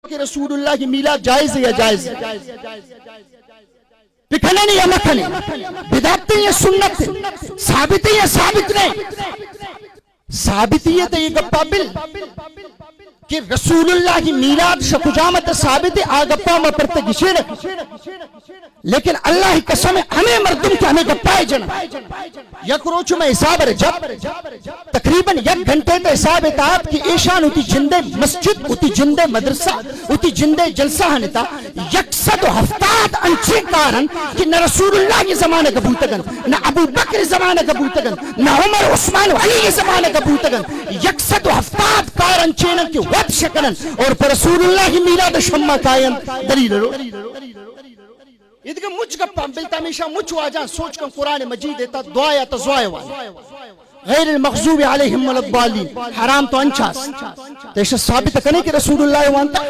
کہ رسول اللہ کی میلاد جائز ہے یا جائز ہے؟ پکھنے نہیں یا مکھنے، بدعت نہیں یا سنت، ثابت ہے یا ثابت نہیں؟ ثابت یہ تو یہ گپا بل کہ رسول اللہ کی میلاد شکجامت ثابت ہے آگپا میں پرتے گشے رکھ، لیکن اللہ ہی قسم ہے ہمیں مردم کے ہمیں گپائے جنا یک روچ میں حساب رجب تقریباً یک گھنٹے تا حساب اتاب کی ایشان ہوتی جندے مسجد ہوتی جندے مدرسہ ہوتی جندے جلسہ ہنتا 170 انچے کارن کہ نہ رسول اللہ کی زمانہ قبول تگن، نہ ابو بکر زمانہ قبول تگن، نہ عمر عثمان علی کی زمانہ قبول تگن، 170 کارن چینن کی ود شکنن اور پر رسول اللہ کی میلاد شمع قائم دلیل رو یہ دیکھا مجھ گپا بلتا ہمیشہ مجھ واجان سوچ کر قرآن مجید دیتا دعا یا تزوائے والا غیر المغضوب علیہم والضالین حرام تو انچاس تو ایسا ثابت کرنے کہ رسول اللہ وانتا